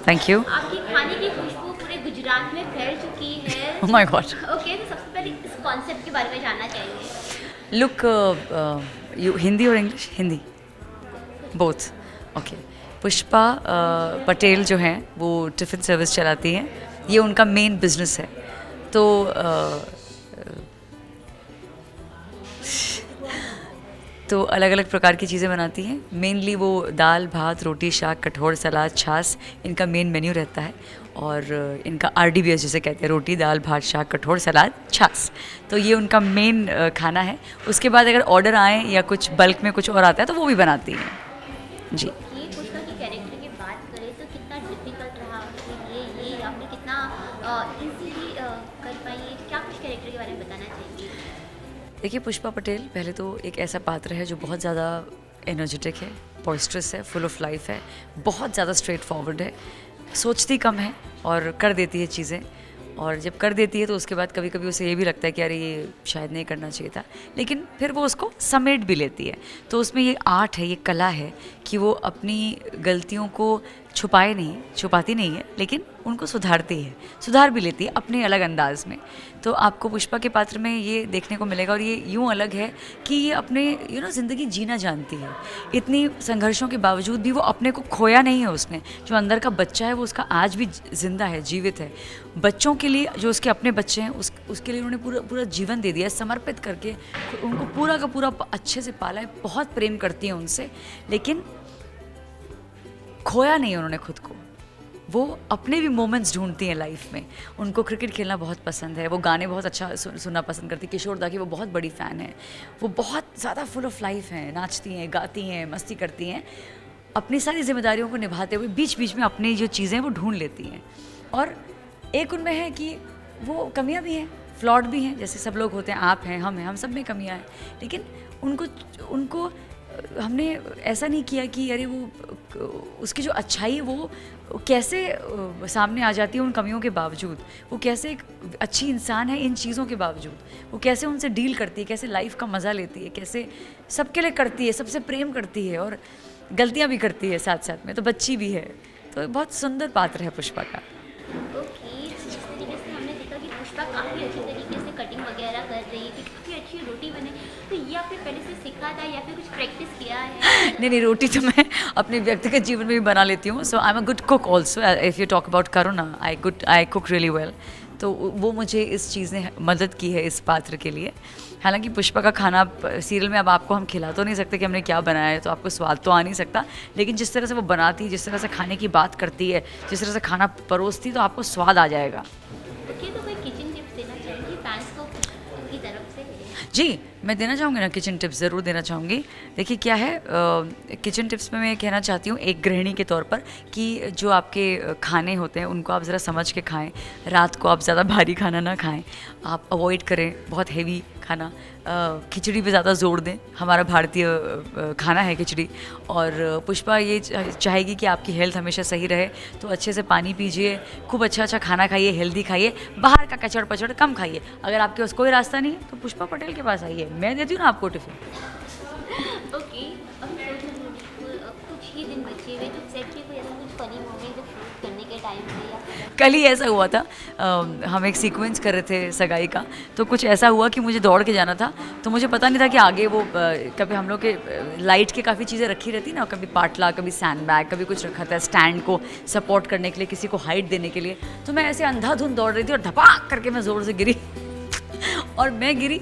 Thank you. आपकी खाने की खुशबू पूरे गुजरात में फैल चुकी है। Oh my God. ओके, तो सबसे पहले इस कॉन्सेप्ट के बारे में जानना चाहिए। लुक, यू हिंदी और English? Hindi both. Okay. Pushpa Patel जो हैं वो टिफ़िन सर्विस चलाती हैं, ये उनका मेन बिजनेस है। तो तो अलग अलग प्रकार की चीज़ें बनाती हैं। मेनली वो दाल भात रोटी शाक कठोर सलाद छाछ, इनका मेन मेन्यू रहता है। और इनका RDBS जिसे कहते हैं, रोटी दाल भात शाक कठोर सलाद छाछ। तो ये उनका मेन खाना है। उसके बाद अगर ऑर्डर आए या कुछ बल्क में कुछ और आता है तो वो भी बनाती हैं जी। ये पुष्पा की कैरेक्टर की बात करें तो कितना डिफिकल्ट रहा आपके लिए, ये आपने कितना इजीली कर पाई है, क्या कुछ कैरेक्टर के बारे में बताना चाहिए? देखिए, पुष्पा पटेल पहले तो एक ऐसा पात्र है जो बहुत ज़्यादा एनर्जेटिक है, बॉइस्ट्रस है, फुल ऑफ लाइफ है, बहुत ज़्यादा स्ट्रेट फॉरवर्ड है, सोचती कम है और कर देती है चीज़ें। और जब कर देती है तो उसके बाद कभी कभी उसे ये भी लगता है कि अरे ये शायद नहीं करना चाहिए था, लेकिन फिर वो उसको समेट भी लेती है। तो उसमें ये आर्ट है, ये कला है कि वो अपनी गलतियों को छुपाती नहीं है, लेकिन उनको सुधारती है, सुधार भी लेती है अपने अलग अंदाज में। तो आपको पुष्पा के पात्र में ये देखने को मिलेगा। और ये यूँ अलग है कि ये अपने ज़िंदगी जीना जानती है। इतनी संघर्षों के बावजूद भी वो अपने को खोया नहीं है उसने। जो अंदर का बच्चा है वो उसका आज भी जिंदा है, जीवित है। बच्चों के लिए, जो उसके अपने बच्चे हैं, उसके लिए उन्होंने पूरा पूरा जीवन दे दिया है, समर्पित करके उनको पूरा का पूरा अच्छे से पाला है। बहुत प्रेम करती है उनसे, लेकिन खोया नहीं उन्होंने खुद को। वो अपने भी मोमेंट्स ढूंढती हैं लाइफ में। उनको क्रिकेट खेलना बहुत पसंद है, वो गाने बहुत अच्छा सुनना पसंद करती है। किशोर दा की वो बहुत बड़ी फ़ैन है। वो बहुत ज़्यादा फुल ऑफ लाइफ हैं, नाचती हैं, गाती हैं, मस्ती करती हैं। अपनी सारी जिम्मेदारियों को निभाते हुए बीच बीच में अपनी जो चीज़ें वो ढूंढ लेती हैं। और एक उनमें है कि वो कमियां भी हैं, फ्लॉड भी हैं, जैसे सब लोग होते हैं, आप हैं, हम सब में कमियां हैं। लेकिन उनको हमने ऐसा नहीं किया कि अरे वो उसकी जो अच्छाई है वो कैसे सामने आ जाती है उन कमियों के बावजूद। वो कैसे एक अच्छी इंसान है इन चीज़ों के बावजूद। वो कैसे उनसे डील करती है, कैसे लाइफ का मज़ा लेती है, कैसे सबके लिए करती है, सबसे प्रेम करती है और गलतियाँ भी करती है साथ साथ में, तो बच्ची भी है। तो बहुत सुंदर पात्र है पुष्पा का। ओके, जिस तरीके से हमने देखा कि पुष्पा काफ़ी अच्छी तरीके से कटिंग वगैरह कर रही है, काफ़ी अच्छी रोटी बने, तो ये आपने पहले से सीखा था या फिर कुछ प्रैक्टिस किया है? नहीं, रोटी तो मैं अपने व्यक्तिगत जीवन में भी बना लेती हूँ। So I am a good cook also. If you talk about Karuna, I cook really well. तो वो मुझे इस चीज़ ने मदद की है इस पात्र के लिए। हालांकि पुष्पा का खाना सीरियल में अब आपको हम खिला तो नहीं सकते कि हमने क्या बनाया है, तो आपको स्वाद तो आ नहीं सकता, लेकिन जिस तरह से वो बनाती है, जिस तरह से खाने की बात करती है, जिस तरह से खाना परोसती, तो आपको स्वाद आ जाएगा। ओके, तो कोई किचन टिप्स देना चाहेंगे फैंस को उनकी तरफ से? जी, मैं देना चाहूँगी ना, किचन टिप्स ज़रूर देना चाहूँगी। देखिए क्या है, किचन टिप्स में मैं कहना चाहती हूँ एक गृहिणी के तौर पर कि जो आपके खाने होते हैं उनको आप ज़रा समझ के खाएं। रात को आप ज़्यादा भारी खाना ना खाएं, आप अवॉइड करें बहुत हेवी खाना। खिचड़ी पे ज़्यादा जोर दें, हमारा भारतीय खाना है खिचड़ी। और पुष्पा ये चाहेगी कि आपकी हेल्थ हमेशा सही रहे, तो अच्छे से पानी पीजिए, खूब अच्छा खाना खाइए, हेल्दी खाइए, बाहर का कचड़ पचड़ कम खाइए। अगर आपके पास कोई रास्ता नहीं है तो पुष्पा पटेल के पास आइए, मैं देती हूँ ना आपको टिफ़िन। ओके, अब कुछ ही दिन बचे हुए, तो सेट पे कोई ऐसा कुछ फनी मोमेंट जो शूट करने के टाइम पे या कल ही ऐसा हुआ था, हम एक सीक्वेंस कर रहे थे सगाई का, तो कुछ ऐसा हुआ कि मुझे दौड़ के जाना था। तो मुझे पता नहीं था कि आगे वो कभी हम लोग के लाइट के काफ़ी चीज़ें रखी रहती ना, कभी पाटला, कभी सैंड बैग, कभी कुछ रखा था स्टैंड को सपोर्ट करने के लिए, किसी को हाइट देने के लिए। तो मैं ऐसे अंधाधुंध दौड़ रही थी और धपाक करके मैं ज़ोर से गिरी और मैं गिरी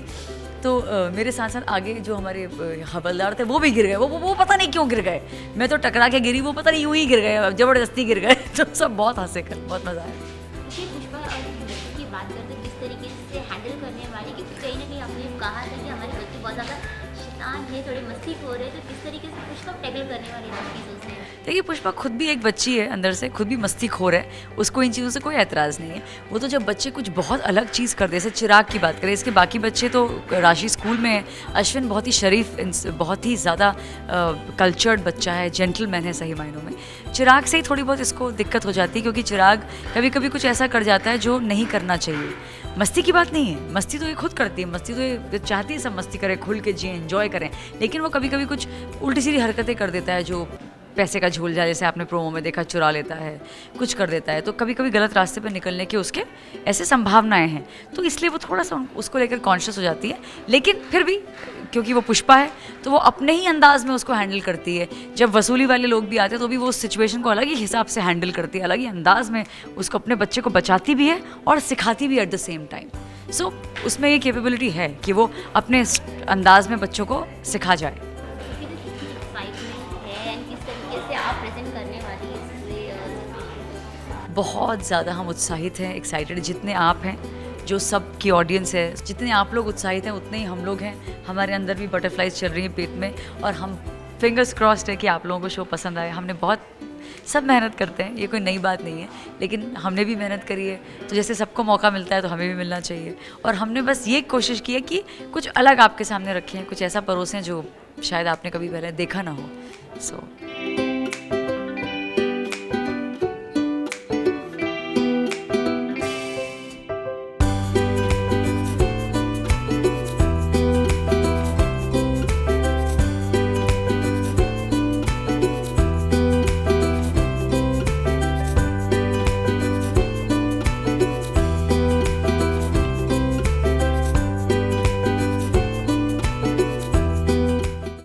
तो मेरे साथ साथ आगे जो हमारे हवलदार थे वो भी गिर गए। वो पता नहीं क्यों गिर गए। मैं तो टकरा के गिरी, वो पता नहीं यूं ही गिर गए, ज़बरदस्ती गिर गए। तो सब बहुत हंसे, कर बहुत मज़ा आया। देखिए पुष्पा और बच्चों की बात करते हैं किस तरीके से हैंडल करने वाली, क्योंकि कहीं ना कहीं आपने कहा था कि हमारे बच्चे बहुत ज़्यादा शैतान है, थोड़े मस्ती हो रहे हैं, तो किस तरीके से पुष्पा टैकल करने वाली इन चीज़ों से? देखिए, पुष्पा खुद भी एक बच्ची है, अंदर से खुद भी मस्तीखोर है, उसको इन चीज़ों से कोई एतराज़ नहीं है। वो तो जब बच्चे कुछ बहुत अलग चीज़ कर दे, जैसे चिराग की बात करें, इसके बाकी बच्चे तो राशि स्कूल में है, अश्विन बहुत ही शरीफ, बहुत ही ज़्यादा कल्चर्ड बच्चा है, जेंटलमैन है सही मायनों में। चिराग से ही थोड़ी बहुत इसको दिक्कत हो जाती है, क्योंकि चिराग कभी कभी कुछ ऐसा कर जाता है जो नहीं करना चाहिए। मस्ती की बात नहीं है, मस्ती तो ये खुद करती है, मस्ती तो ये चाहती है सब मस्ती करें, खुल के जिए, एंजॉय करें, लेकिन वो कभी कभी कुछ उल्टी सीधी हरकतें कर देता है जो पैसे का झूलझा जैसे आपने प्रोमो में देखा चुरा लेता है, कुछ कर देता है, तो कभी कभी गलत रास्ते पर निकलने की उसके ऐसे संभावनाएं हैं, तो इसलिए वो थोड़ा सा उसको लेकर कॉन्शियस हो जाती है। लेकिन फिर भी क्योंकि वो पुष्पा है तो वो अपने ही अंदाज में उसको हैंडल करती है। जब वसूली वाले लोग भी आते हैं तो भी वो उस सिचुएशन को अलग ही हिसाब से हैंडल करती है, अलग ही अंदाज में उसको अपने बच्चे को बचाती भी है और सिखाती भी एट द सेम टाइम। सो उसमें ये कैपेबिलिटी है कि वो अपने अंदाज में बच्चों को सिखा जाए। क्योंकि तो कितनी एक्साइटमेंट है एंड किस तरीके से आप प्रेजेंट करने वाली है इससे बहुत ज़्यादा हम उत्साहित हैं, एक्साइटेड जितने आप हैं, जो सब की ऑडियंस है, जितने आप लोग उत्साहित हैं उतने ही हम लोग हैं। हमारे अंदर भी बटरफ्लाइज चल रही हैं पेट में और हम फिंगर्स क्रॉस्ड है कि आप लोगों को शो पसंद आए। हमने बहुत सब मेहनत करते हैं, ये कोई नई बात नहीं है, लेकिन हमने भी मेहनत करी है, तो जैसे सबको मौका मिलता है तो हमें भी मिलना चाहिए। और हमने बस ये कोशिश की है कि कुछ अलग आपके सामने रखें, कुछ ऐसा परोसें जो शायद आपने कभी पहले देखा ना हो। सो